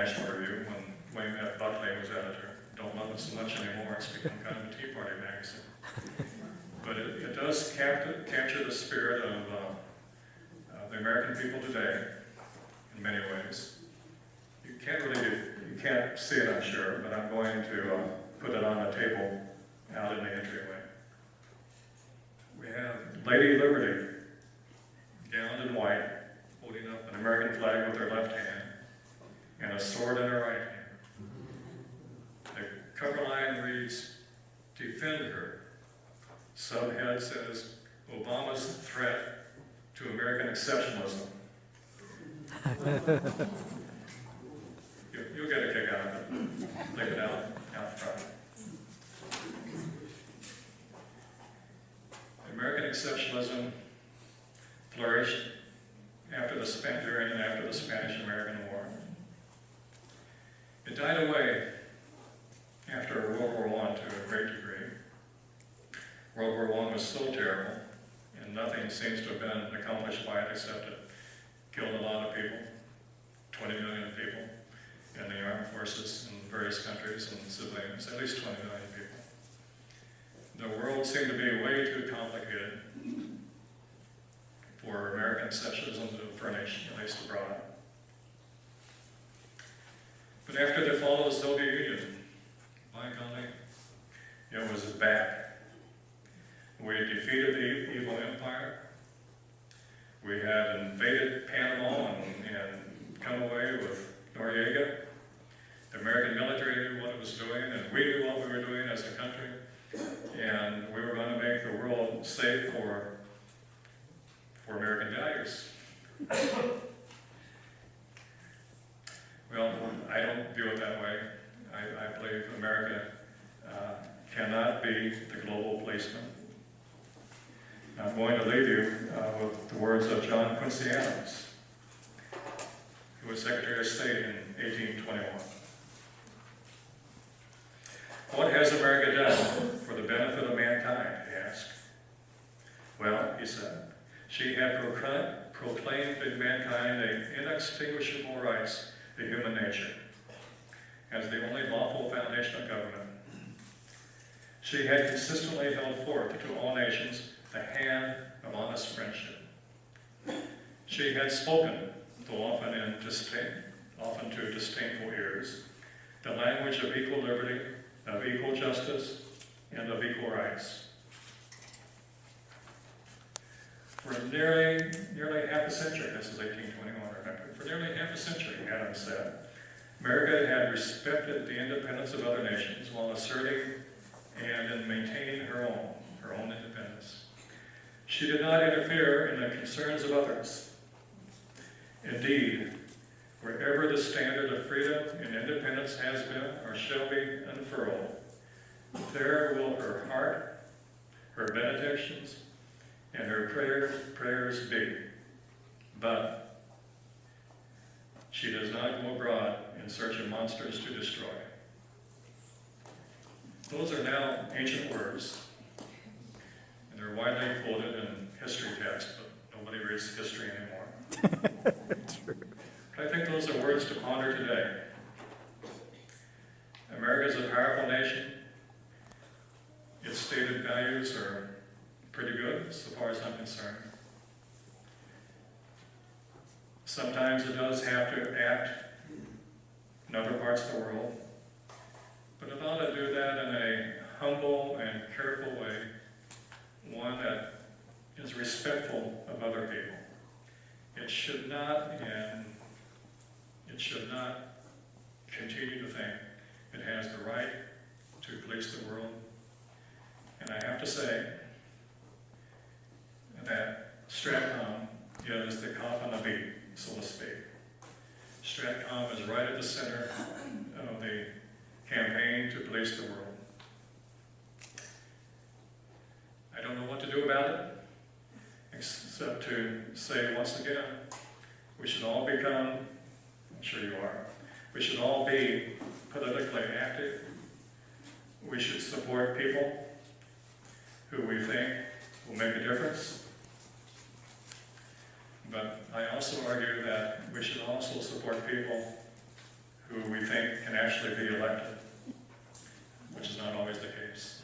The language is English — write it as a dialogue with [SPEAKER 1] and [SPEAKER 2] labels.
[SPEAKER 1] National Review when William F. Buckley was editor. Don't love it so much anymore, it's become kind of a Tea Party magazine. But it does capture the spirit of the American people today in many ways. You can't see it, I'm sure, but I'm going to put it on a table out in the entryway. We have Lady Liberty, gowned in white, holding up an American flag with her left hand and a sword in her right hand. The cover line reads, "Defend her." Subhead says, "Obama's threat to American exceptionalism." You'll get a kick out of it. Leave it out front. American exceptionalism flourished during and after the Spanish-American War. It died away after World War I to a great degree. World War I was so terrible, and nothing seems to have been accomplished by it except it killed a lot of people, 20 million people in the armed forces in various countries and civilians, at least 20 million people. The world seemed to be way too complicated for American exceptionalism to furnish, at least abroad. But after the fall of the Soviet Union, by golly, it was back. We defeated the evil empire. We had invaded Panama and come away with Noriega. The American military knew what it was doing, and we knew what we were doing as a country. And we were going to make the world safe for American values. Well, I don't view it that way. I believe America cannot be the global policeman. I'm going to leave you with the words of John Quincy Adams, who was Secretary of State in 1821. "What has America done for the benefit of mankind?" he asked. "Well," he said, "she had proclaimed in mankind the inextinguishable rights of human nature as the only lawful foundation of government. She had consistently held forth to all nations the hand of honest friendship. She had spoken, though often to disdainful ears, the language of equal liberty, of equal justice, and of equal rights. For nearly half a century," this is 1821, remember, "for nearly half a century," Adams said, "America had respected the independence of other nations while asserting and in maintaining her own independence. She did not interfere in the concerns of others. Indeed, wherever the standard of freedom and independence has been or shall be unfurled, there will her heart, her benedictions, and her prayers be. But she does not go abroad in search of monsters to destroy." Those are now ancient words, and they're widely quoted in history texts, but nobody reads history anymore.
[SPEAKER 2] True.
[SPEAKER 1] I think those are words to ponder today. America is a powerful nation. Its stated values are pretty good, so far as I'm concerned. Sometimes it does have to act in other parts of the world, but it ought to do that in a humble and careful way, one that is respectful of other people. It should not continue to think it has the right to police the world. And I have to say that STRATCOM is the cop on the beat, so to speak. STRATCOM is right at the center of the campaign to police the world. I don't know what to do about it, except to say once again, we should all become, I'm sure you are, we should all be politically active. We should support people who we think will make a difference. But I also argue that we should also support people who can actually be elected, which is not always the case.